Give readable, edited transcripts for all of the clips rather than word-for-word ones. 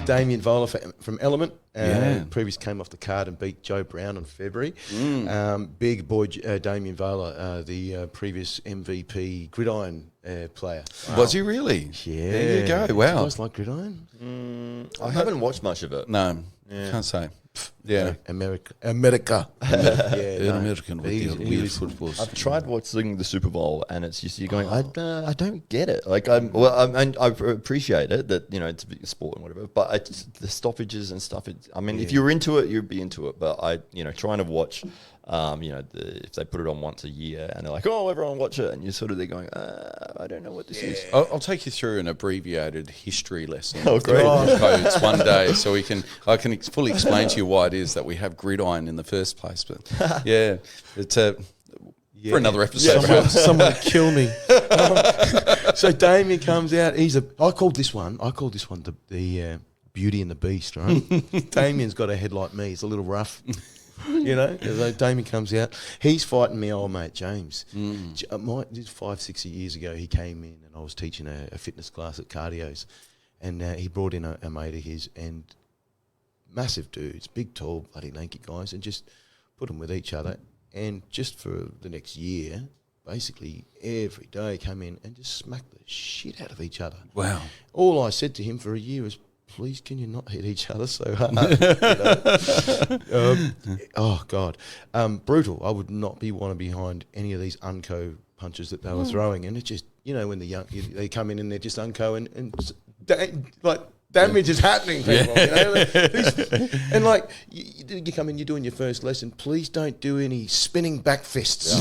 Damian Volar from Element. Previous came off the card and beat Joe Brown in February. Big boy Damian Volar, the previous MVP gridiron player. Wow. Was he really? Yeah. There you go. Wow. Do you guys like gridiron? I haven't watched much of it. No, can't say. Yeah. America. American with He the was- weird footballs. I've tried watching the Super Bowl, and it's just you're going. I don't get it. Like I appreciate it that it's a big sport and whatever, but the stoppages and stuff. If you're into it, you'd be into it. But trying to watch, if they put it on once a year, and they're like, oh, everyone watch it, and you're sort of there going, I don't know what this is. I'll take you through an abbreviated history lesson. Oh, great. Codes one day, so I can fully explain to you why it is that we have gridiron in the first place. But yeah, it's for another episode. Someone kill me. So Damian comes out. I called this one the Beauty and the Beast, right? Damian's got a head like me. He's a little rough. So Damian comes out. He's fighting me old mate James. This is 5-6 years ago. He came in and I was teaching a fitness class at Cardio's, and he brought in a mate of his, and massive dudes, big, tall, bloody lanky guys, and just put them with each other. And just for the next year, basically every day come in and just smack the shit out of each other. Wow. All I said to him for a year was, please, can you not hit each other so hard? Oh, God. Brutal. I would not want to be behind any of these unco punches that they were throwing. And it's just, when they come in and they're just unco and damage is happening, people. And you come in, you're doing your first lesson. Please don't do any spinning back fists.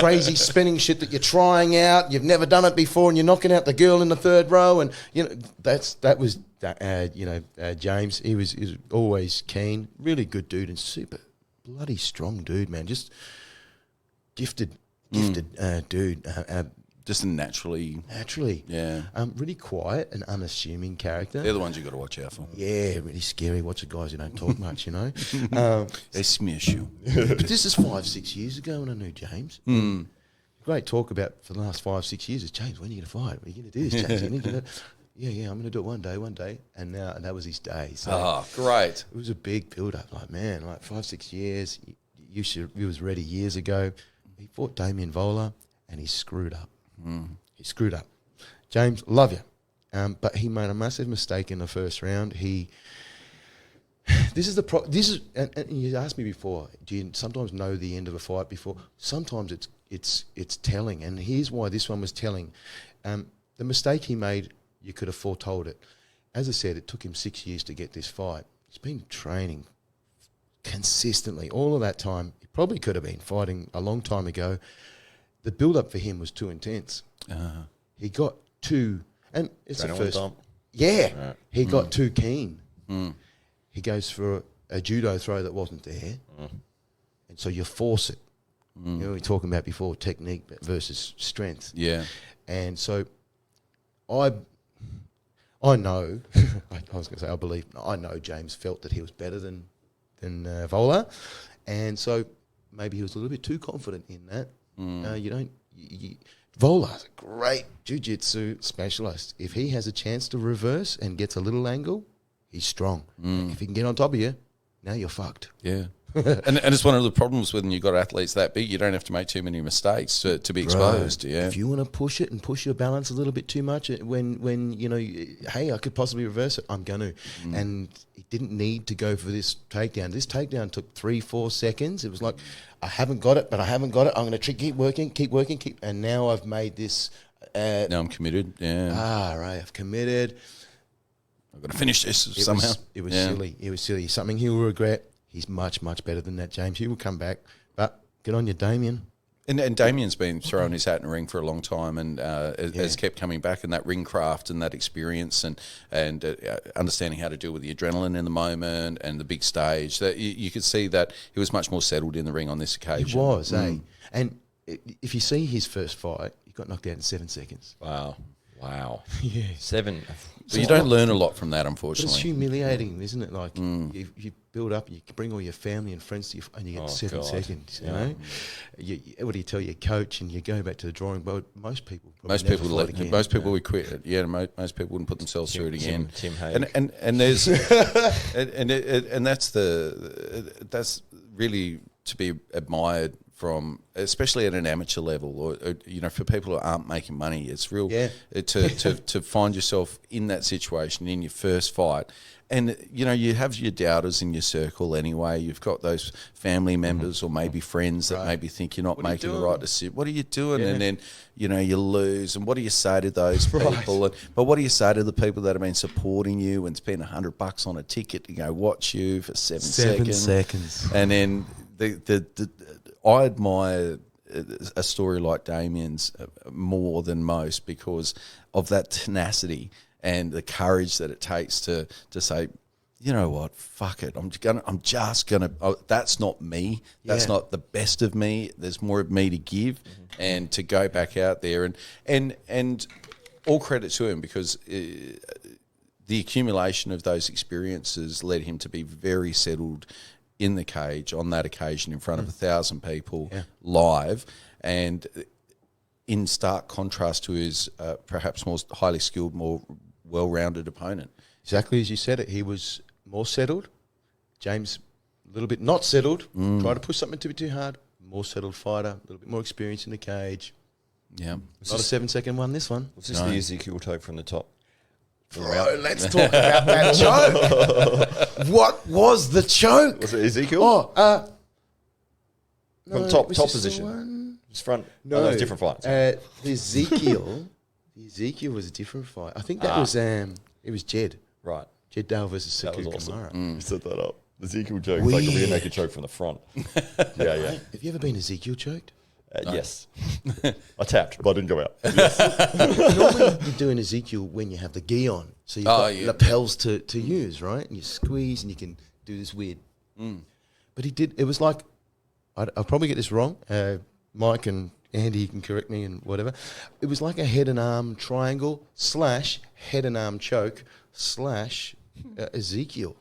Crazy spinning shit that you're trying out. You've never done it before, and you're knocking out the girl in the third row. And that was James. He was always keen, really good dude, and super bloody strong dude, man. Just gifted dude. Just naturally. Yeah. Really quiet and unassuming character. They're the ones you got to watch out for. Yeah, really scary. Watch the guys who don't talk much, They smash you. But this is 5-6 years ago when I knew James. Great talk about for the last 5-6 years is, James, when are you going to fight? What are you going to do this, James? Yeah, I'm going to do it one day. And that was his day. So great. It was a big build-up. 5-6 years. He was ready years ago. He fought Damian Volar, and he screwed up. He screwed up. James, love you. But he made a massive mistake in the first round. And you asked me before, do you sometimes know the end of a fight before? Sometimes it's telling, and here's why this one was telling. The mistake he made, you could have foretold it. As I said, it took him 6 years to get this fight. He's been training consistently all of that time. He probably could have been fighting a long time ago. The build-up for him was too intense. He got too, and it's the first. Yeah, he got too keen. He goes for a judo throw that wasn't there, and so you force it. We were talking about before, technique versus strength. Yeah, and so I know. I was going to say I know James felt that he was better than Volar, and so maybe he was a little bit too confident in that. Volar's a great jiu-jitsu specialist. If he has a chance to reverse and gets a little angle, he's strong. If he can get on top of you, now you're fucked. Yeah. and it's one of the problems when you've got athletes that big, you don't have to make too many mistakes to be exposed. Yeah. If you want to push it and push your balance a little bit too much, when hey, I could possibly reverse it, I'm going to. And he didn't need to go for this takedown. This takedown took 3-4 seconds. It was like, I haven't got it, but I haven't got it. I'm going to keep working, and now I've made this. Now I'm committed. Yeah. Right, I've committed. I've got to finish this somehow. It was silly. It was silly. Something he will regret. He's much, much better than that, James. He will come back. But get on your Damian. And Damian's been throwing his hat in the ring for a long time and has kept coming back, and that ring craft and that experience and understanding how to deal with the adrenaline in the moment and the big stage. That you could see that he was much more settled in the ring on this occasion. He was, And if you see his first fight, he got knocked out in 7 seconds. Wow. Yeah. 7 So you don't learn a lot from that, But it's unfortunately. humiliating, isn't it? Like you build up, you bring all your family and friends to you, and you get 7 seconds. You know, what do you tell your coach? And you go back to the drawing board. Most people would quit. Yeah, most people wouldn't put themselves through it again. Tim Hague. And there's and that's really to be admired from, especially at an amateur level, or for people who aren't making money. It's real to find yourself in that situation in your first fight. And, you have your doubters in your circle anyway. You've got those family members or maybe friends that maybe think you're not making the right decision. What are you doing? Yeah. And then, you lose. And what do you say to those people? But what do you say to the people that have been supporting you and spend $100 on a ticket to go watch you for 7 seconds? And then I admire a story like Damian's more than most because of that tenacity and the courage that it takes to say, you know what, fuck it. I'm just gonna. That's not me. That's not the best of me. There's more of me to give, and to go back out there and all credit to him because the accumulation of those experiences led him to be very settled in the cage on that occasion in front of 1,000 people live, and in stark contrast to his perhaps more highly skilled, more well-rounded opponent. Exactly as you said it. He was more settled. James, a little bit not settled. Tried to push something too hard. More settled fighter. A little bit more experience in the cage. Yeah. Not a 7-second one, this one. Was this the Ezekiel choke from the top? Bro, let's talk about that choke. What was the choke? Was it Ezekiel? Oh, from no, top was this position. the one? Just front. No, that was different fights. The Ezekiel was a different fight. I think that was it was Jed. Right. Jed Dale versus That Saku was awesome. Kamara. You set that up. The Ezekiel joke is like a rear naked choke from the front. Yeah. Have you ever been Ezekiel choked? Yes. I tapped, but I didn't go out. Yes. Normally you do an Ezekiel when you have the gi on. So you've got lapels to use, right? And you squeeze and you can do this weird. But he did, it was like, I'll probably get this wrong. Mike and Andy can correct me and whatever. It was like a head and arm triangle / head and arm choke / Ezekiel.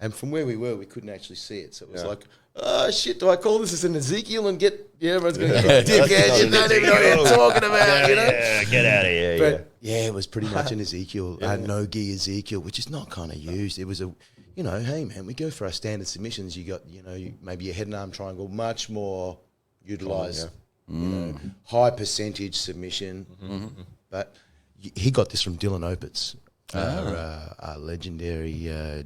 And from where we were, we couldn't actually see it. So it was like, oh, shit, do I call this as an Ezekiel and get, everyone's going to get dickhead, you don't even know what you're talking about, Yeah, get out of here. But it was pretty much an Ezekiel, no gi Ezekiel, which is not kind of used. It was a, hey, man, we go for our standard submissions. You got, maybe a head and arm triangle, much more utilised, high percentage submission. But he got this from Dylan Opitz, our legendary,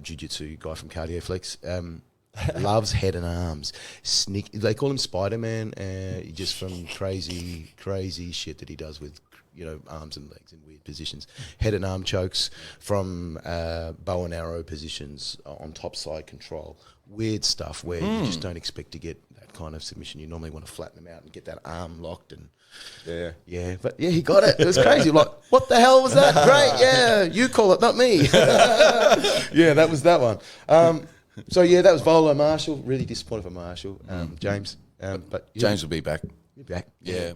jiu-jitsu guy from Cardioflex. Loves head and arms. They call him Spider-Man, just from crazy shit that he does with, arms and legs in weird positions. Head and arm chokes from bow and arrow positions on top side control. Weird stuff where you just don't expect to get that kind of submission. You normally want to flatten them out and get that arm locked and but he got it. It was crazy. Like, what the hell was that? Great, yeah, you call it, not me. That was that one. So that was Volar Marshall. Really disappointed for Marshall. James, but James will be back. You're back. Yeah.